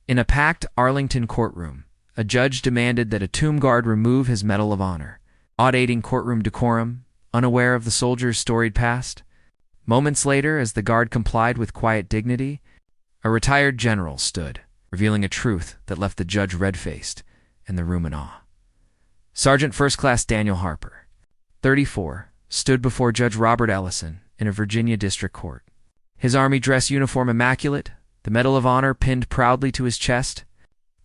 In a packed Arlington courtroom, a judge demanded that a tomb guard remove his Medal of Honor, auditing courtroom decorum, unaware of the soldier's storied past. Moments later, as the guard complied with quiet dignity, a retired general stood, revealing a truth that left the judge red-faced and the room in awe. Sergeant First Class Daniel Harper, 34, stood before Judge Robert Ellison in a Virginia district court. His army dress uniform immaculate, the Medal of Honor pinned proudly to his chest.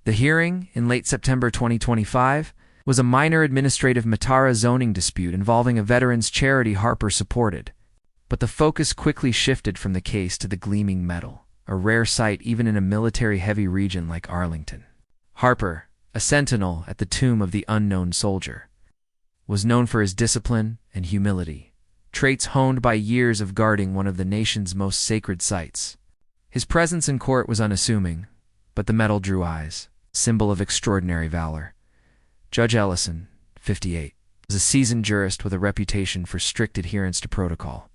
The hearing, in late September 2025, was a minor administrative Matara zoning dispute involving a veterans charity Harper supported. But the focus quickly shifted from the case to the gleaming medal, a rare sight even in a military-heavy region like Arlington. Harper, a sentinel at the tomb of the unknown soldier, was known for his discipline and humility, traits honed by years of guarding one of the nation's most sacred sites. His presence in court was unassuming, but the medal drew eyes, symbol of extraordinary valor. Judge Ellison, 58, was a seasoned jurist with a reputation for strict adherence to protocol.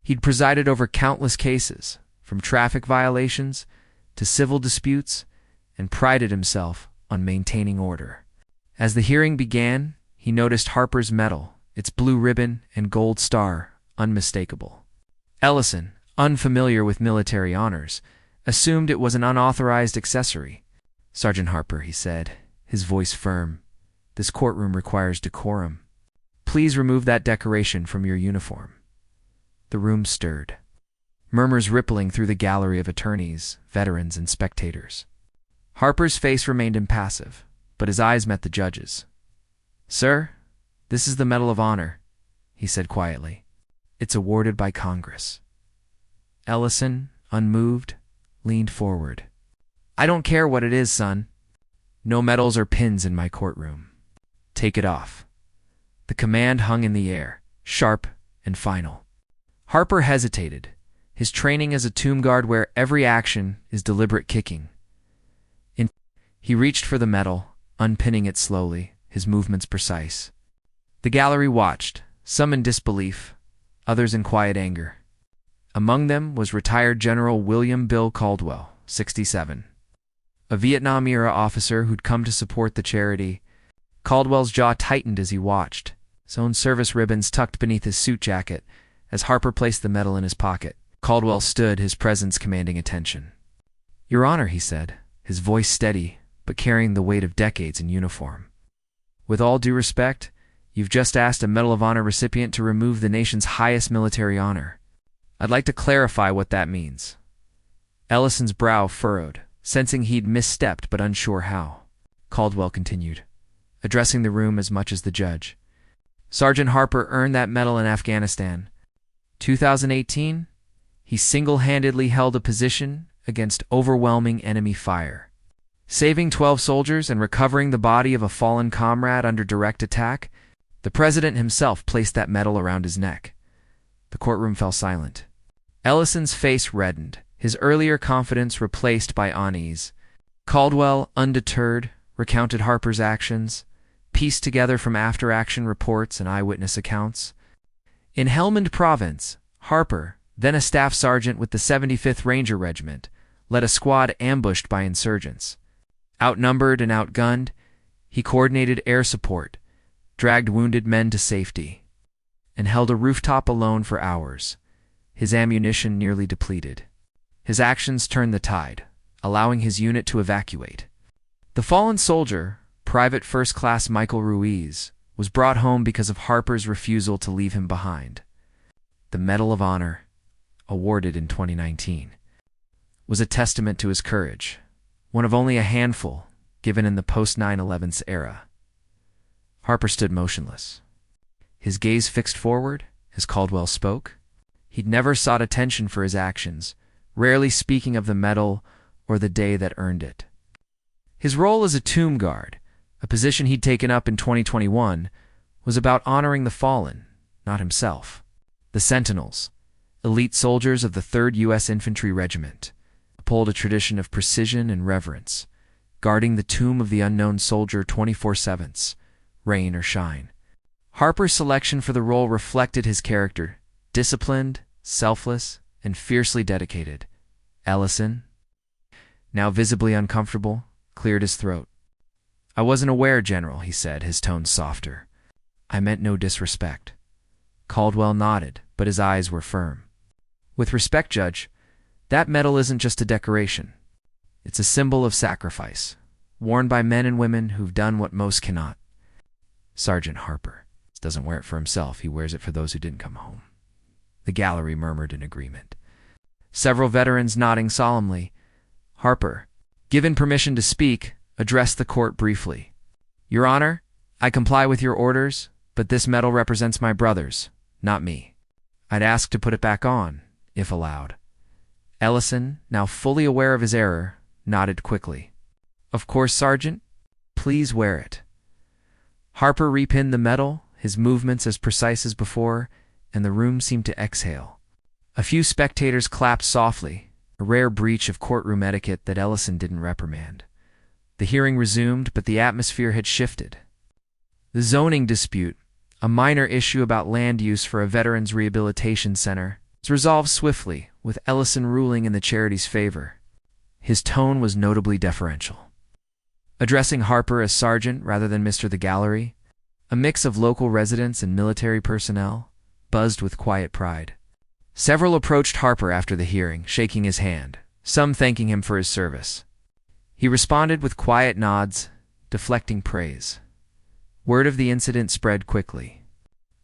He'd presided over countless cases, from traffic violations to civil disputes, and prided himself on maintaining order. As the hearing began, he noticed Harper's medal, its blue ribbon and gold star, unmistakable. Ellison, unfamiliar with military honors, assumed it was an unauthorized accessory. "Sergeant Harper," he said, his voice firm, "this courtroom requires decorum. Please remove that decoration from your uniform." The room stirred, murmurs rippling through the gallery of attorneys, veterans, and spectators. Harper's face remained impassive, but his eyes met the judge's. "Sir, this is the Medal of Honor," he said quietly. "It's awarded by Congress." Ellison, unmoved, leaned forward. "I don't care what it is, son. No medals or pins in my courtroom. Take it off." The command hung in the air, sharp and final. Harper hesitated, his training as a tomb guard where every action is deliberate kicking. He reached for the medal, unpinning it slowly, his movements precise. The gallery watched, some in disbelief, others in quiet anger. Among them was retired General William Bill Caldwell, 67, a Vietnam-era officer who'd come to support the charity. Caldwell's jaw tightened as he watched, his own service ribbons tucked beneath his suit jacket, as Harper placed the medal in his pocket. Caldwell stood, his presence commanding attention. "Your Honor," he said, his voice steady, but carrying the weight of decades in uniform. "With all due respect, you've just asked a Medal of Honor recipient to remove the nation's highest military honor. I'd like to clarify what that means." Ellison's brow furrowed, sensing he'd misstepped but unsure how. Caldwell continued, addressing the room as much as the judge. "Sergeant Harper earned that medal in Afghanistan. 2018, he single-handedly held a position against overwhelming enemy fire, saving 12 soldiers and recovering the body of a fallen comrade under direct attack. The president himself placed that medal around his neck." The courtroom fell silent. Ellison's face reddened, his earlier confidence replaced by unease. Caldwell, undeterred, recounted Harper's actions, pieced together from after-action reports and eyewitness accounts. In Helmand Province, Harper, then a staff sergeant with the 75th Ranger Regiment, led a squad ambushed by insurgents. Outnumbered and outgunned, he coordinated air support, dragged wounded men to safety, and held a rooftop alone for hours, his ammunition nearly depleted. His actions turned the tide, allowing his unit to evacuate. The fallen soldier, Private First Class Michael Ruiz, was brought home because of Harper's refusal to leave him behind. The Medal of Honor, awarded in 2019, was a testament to his courage, one of only a handful given in the post-9/11 era. Harper stood motionless, his gaze fixed forward as Caldwell spoke. He'd never sought attention for his actions, rarely speaking of the medal or the day that earned it. His role as a tomb guard, a position he'd taken up in 2021, was about honoring the fallen, not himself. The Sentinels, elite soldiers of the 3rd U.S. Infantry Regiment, uphold a tradition of precision and reverence, guarding the tomb of the unknown soldier 24/7, rain or shine. Harper's selection for the role reflected his character, disciplined, selfless, and fiercely dedicated. Ellison, now visibly uncomfortable, cleared his throat. "I wasn't aware, General," he said, his tone softer. "I meant no disrespect." Caldwell nodded, but his eyes were firm. "With respect, Judge, that medal isn't just a decoration. It's a symbol of sacrifice, worn by men and women who've done what most cannot. Sergeant Harper doesn't wear it for himself. He wears it for those who didn't come home." The gallery murmured in agreement. Several veterans nodding solemnly. Harper, given permission to speak, addressed the court briefly. "Your Honor, I comply with your orders, but this medal represents my brothers, not me. I'd ask to put it back on, if allowed." Ellison, now fully aware of his error, nodded quickly. "Of course, Sergeant. Please wear it." Harper repinned the medal, his movements as precise as before, and the room seemed to exhale. A few spectators clapped softly, a rare breach of courtroom etiquette that Ellison didn't reprimand. The hearing resumed, but the atmosphere had shifted. The zoning dispute, a minor issue about land use for a veterans rehabilitation center, was resolved swiftly, with Ellison ruling in the charity's favor. His tone was notably deferential. Addressing Harper as Sergeant rather than Mr. the Gallery, a mix of local residents and military personnel buzzed with quiet pride. Several approached Harper after the hearing, shaking his hand, some thanking him for his service. He responded with quiet nods, deflecting praise. Word of the incident spread quickly.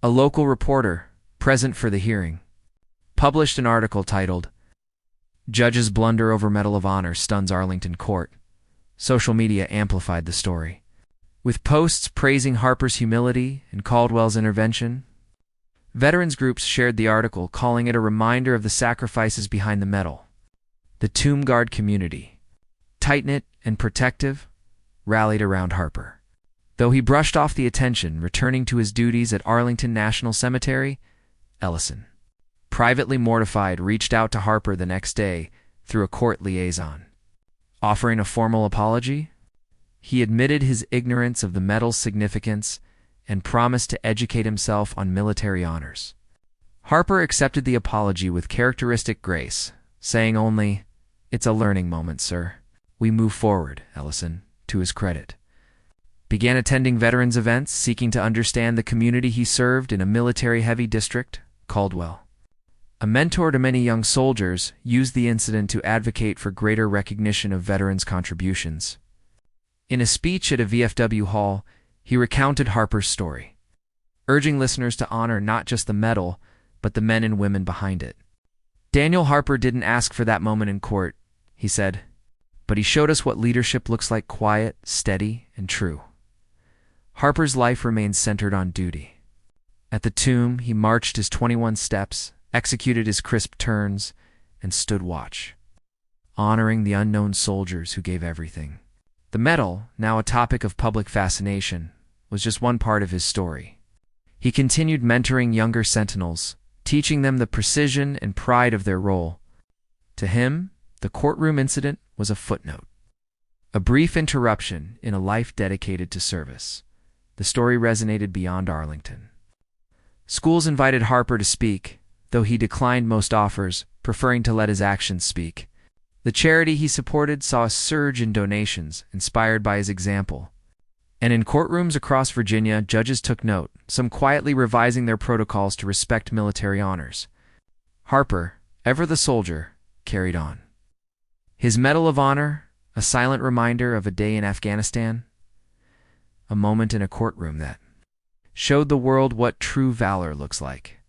A local reporter, present for the hearing, published an article titled, "Judge's Blunder Over Medal of Honor Stuns Arlington Court." Social media amplified the story, with posts praising Harper's humility and Caldwell's intervention. Veterans groups shared the article, calling it a reminder of the sacrifices behind the medal. The Tomb Guard community, tight-knit and protective, rallied around Harper. Though he brushed off the attention, returning to his duties at Arlington National Cemetery, Ellison, privately mortified, reached out to Harper the next day through a court liaison. Offering a formal apology, he admitted his ignorance of the medal's significance and promised to educate himself on military honors. Harper accepted the apology with characteristic grace, saying only, "It's a learning moment, sir. We move forward," Ellison, to his credit, began attending veterans events, seeking to understand the community he served in a military-heavy district, Caldwell. A mentor to many young soldiers, used the incident to advocate for greater recognition of veterans' contributions. In a speech at a VFW hall, he recounted Harper's story, urging listeners to honor not just the medal, but the men and women behind it. "Daniel Harper didn't ask for that moment in court," he said, "but he showed us what leadership looks like: quiet, steady, and true." Harper's life remained centered on duty. At the tomb, he marched his 21 steps, executed his crisp turns, and stood watch, honoring the unknown soldiers who gave everything. The medal, now a topic of public fascination, was just one part of his story. He continued mentoring younger sentinels, teaching them the precision and pride of their role. To him, the courtroom incident was a footnote, a brief interruption in a life dedicated to service. The story resonated beyond Arlington. Schools invited Harper to speak, though he declined most offers, preferring to let his actions speak. The charity he supported saw a surge in donations, inspired by his example. And in courtrooms across Virginia, judges took note, some quietly revising their protocols to respect military honors. Harper, ever the soldier, carried on. His Medal of Honor, a silent reminder of a day in Afghanistan, a moment in a courtroom that showed the world what true valor looks like.